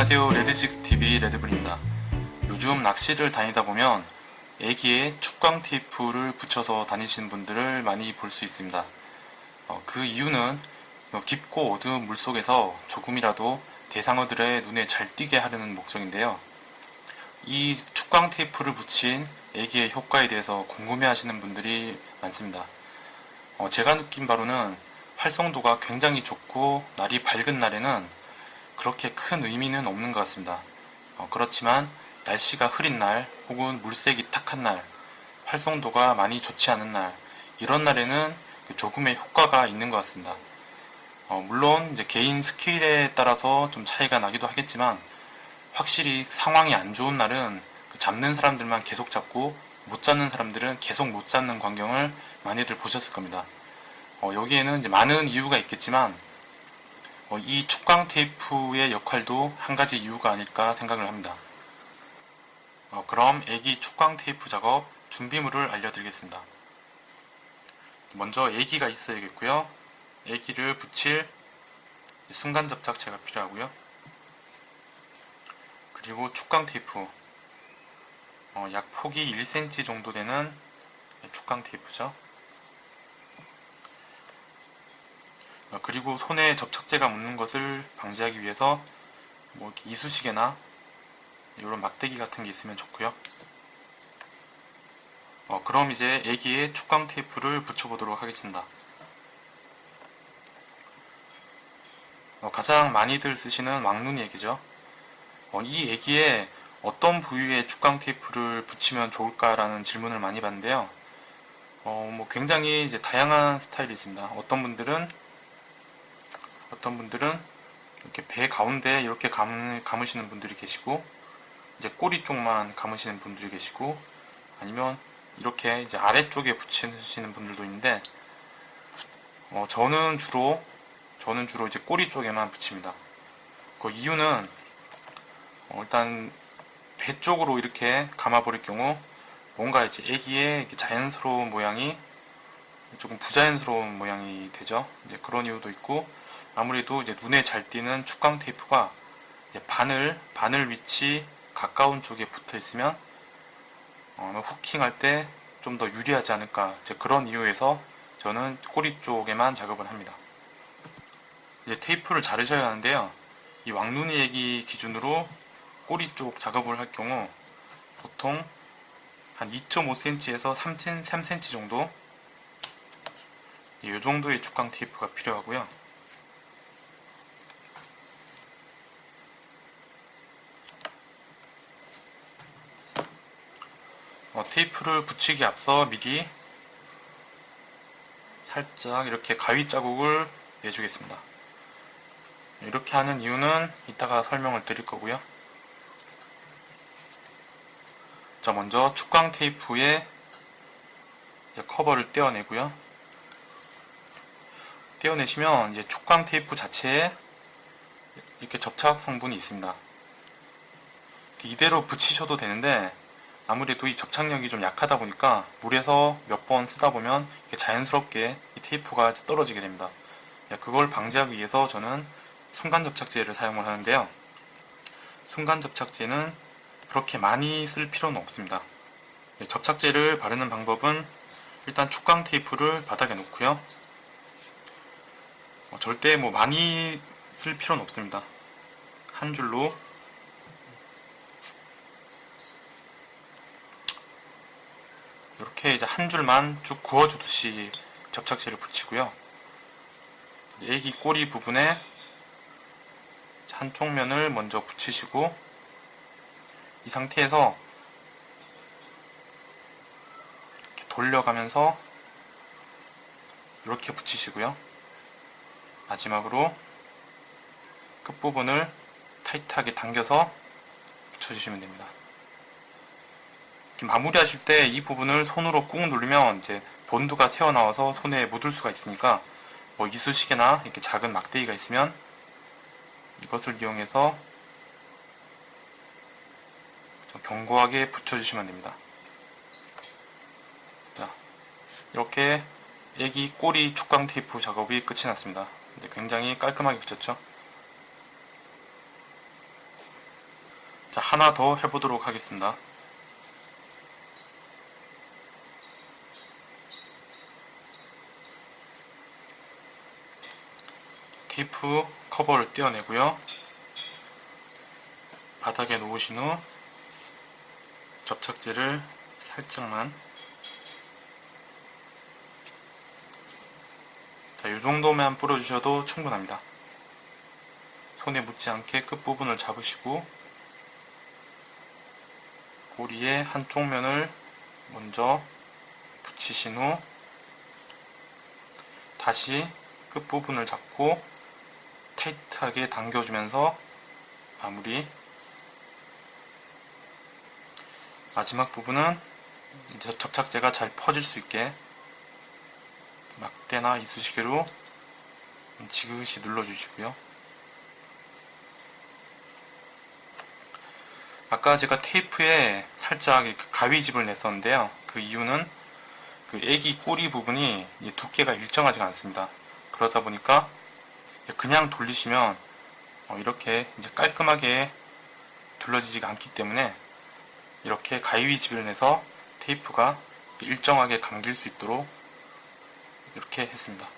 안녕하세요. 레드식스TV 레드불입니다. 요즘 낚시를 다니다 보면 애기에 축광 테이프를 붙여서 다니시는 분들을 많이 볼 수 있습니다. 그 이유는 깊고 어두운 물속에서 조금이라도 대상어들의 눈에 잘 띄게 하려는 목적인데요. 이 축광 테이프를 붙인 애기의 효과에 대해서 궁금해 하시는 분들이 많습니다. 제가 느낀 바로는 활성도가 굉장히 좋고 날이 밝은 날에는 그렇게 큰 의미는 없는 것 같습니다. 그렇지만 날씨가 흐린 날 혹은 물색이 탁한 날, 활성도가 많이 좋지 않은 날, 이런 날에는 조금의 효과가 있는 것 같습니다. 물론 이제 개인 스킬에 따라서 좀 차이가 나기도 하겠지만 확실히 상황이 안 좋은 날은 잡는 사람들만 계속 잡고 못 잡는 사람들은 계속 못 잡는 광경을 많이들 보셨을 겁니다. 여기에는 이제 많은 이유가 있겠지만 이 축광 테이프의 역할도 한 가지 이유가 아닐까 생각을 합니다. 그럼 애기 축광 테이프 작업 준비물을 알려드리겠습니다. 먼저 애기가 있어야겠고요. 애기를 붙일 순간 접착제가 필요하고요. 그리고 축광 테이프, 약 폭이 1cm 정도 되는 축광 테이프죠. 그리고 손에 접착제가 묻는 것을 방지하기 위해서 이렇게 이쑤시개나 이런 막대기 같은 게 있으면 좋고요. 그럼 이제 애기의 축광 테이프를 붙여보도록 하겠습니다. 가장 많이들 쓰시는 왕눈이 애기죠. 이 애기에 어떤 부위에 축광 테이프를 붙이면 좋을까라는 질문을 많이 받는데요. 굉장히 이제 다양한 스타일이 있습니다. 어떤 분들은 이렇게 배 가운데 이렇게 감으시는 분들이 계시고, 이제 꼬리 쪽만 감으시는 분들이 계시고, 아니면 이렇게 이제 아래쪽에 붙이시는 분들도 있는데, 저는 주로 이제 꼬리 쪽에만 붙입니다. 그 이유는 일단 배 쪽으로 이렇게 감아버릴 경우 뭔가 이제 애기의 자연스러운 모양이 조금 부자연스러운 모양이 되죠. 이제 그런 이유도 있고, 아무래도 이제 눈에 잘 띄는 축광 테이프가 이제 바늘 위치 가까운 쪽에 붙어 있으면 후킹할 때 좀 더 유리하지 않을까, 이제 그런 이유에서 저는 꼬리 쪽에만 작업을 합니다. 이제 테이프를 자르셔야 하는데요. 이 왕눈이 애기 기준으로 꼬리 쪽 작업을 할 경우 보통 한 2.5cm에서 3cm 정도, 이 정도의 축광 테이프가 필요하고요. 테이프를 붙이기 앞서 미리 살짝 이렇게 가위 자국을 내주겠습니다. 이렇게 하는 이유는 이따가 설명을 드릴 거고요. 자, 먼저 축광 테이프의 커버를 떼어내고요. 떼어내시면 이제 축광 테이프 자체에 이렇게 접착 성분이 있습니다. 이대로 붙이셔도 되는데 아무래도 이 접착력이 좀 약하다 보니까 물에서 몇 번 쓰다 보면 자연스럽게 이 테이프가 떨어지게 됩니다. 그걸 방지하기 위해서 저는 순간 접착제를 사용을 하는데요. 순간 접착제는 그렇게 많이 쓸 필요는 없습니다. 접착제를 바르는 방법은 일단 축광 테이프를 바닥에 놓고요. 절대 많이 쓸 필요는 없습니다. 한 줄로 이렇게 이제 한 줄만 쭉 그어주듯이 접착제를 붙이고요. 애기 꼬리 부분에 한쪽 면을 먼저 붙이시고, 이 상태에서 이렇게 돌려가면서 이렇게 붙이시고요. 마지막으로 끝부분을 타이트하게 당겨서 붙여주시면 됩니다. 마무리 하실 때 이 부분을 손으로 꾹 누르면 이제 본드가 새어나와서 손에 묻을 수가 있으니까 이쑤시개나 이렇게 작은 막대기가 있으면 이것을 이용해서 좀 견고하게 붙여주시면 됩니다. 자, 이렇게 애기 꼬리 축광 테이프 작업이 끝이 났습니다. 굉장히 깔끔하게 붙였죠. 하나 더 해보도록 하겠습니다. 테이프 커버를 떼어내고요. 바닥에 놓으신 후 접착제를 살짝만, 자, 이 정도만 뿌려주셔도 충분합니다. 손에 묻지 않게 끝부분을 잡으시고 고리의 한쪽 면을 먼저 붙이신 후 다시 끝부분을 잡고 타이트하게 당겨주면서 마무리. 마지막 부분은 이제 접착제가 잘 퍼질 수 있게 막대나 이쑤시개로 지그시 눌러주시고요. 아까 제가 테이프에 살짝 가위집을 냈었는데요. 그 이유는 그 애기 꼬리 부분이 두께가 일정하지가 않습니다. 그러다 보니까 그냥 돌리시면 이렇게 이제 깔끔하게 둘러지지가 않기 때문에 이렇게 가위집을 내서 테이프가 일정하게 감길 수 있도록 이렇게 했습니다.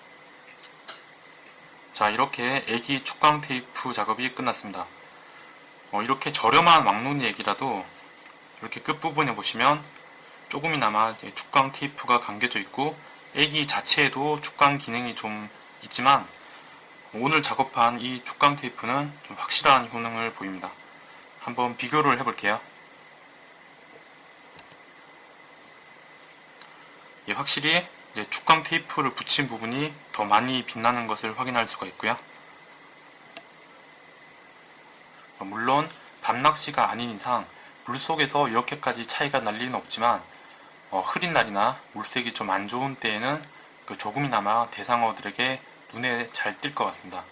자, 이렇게 애기 축광 테이프 작업이 끝났습니다. 이렇게 저렴한 왕눈이 애기라도 이렇게 끝부분에 보시면 조금이나마 축광 테이프가 감겨져 있고 애기 자체에도 축광 기능이 좀 있지만 오늘 작업한 이 축광 테이프는 좀 확실한 효능을 보입니다. 한번 비교를 해볼게요. 확실히 이제 축광 테이프를 붙인 부분이 더 많이 빛나는 것을 확인할 수가 있고요. 물론 밤낚시가 아닌 이상 물속에서 이렇게까지 차이가 날 리는 없지만 흐린 날이나 물색이 좀 안 좋은 때에는 조금이나마 대상어들에게 눈에 잘 띌 것 같습니다.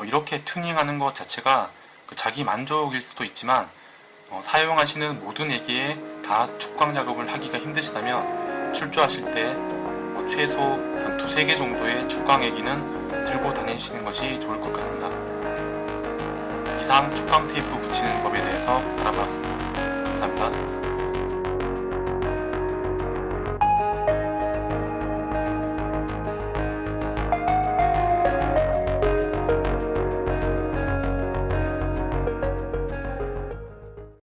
이렇게 튜닝하는 것 자체가 자기 만족일 수도 있지만 사용하시는 모든 애기에 다 축광 작업을 하기가 힘드시다면 출조하실 때 최소 한 2-3개 정도의 축광 애기는 들고 다니시는 것이 좋을 것 같습니다. 이상 축광 테이프 붙이는 법에 대해서 알아보았습니다. 감사합니다.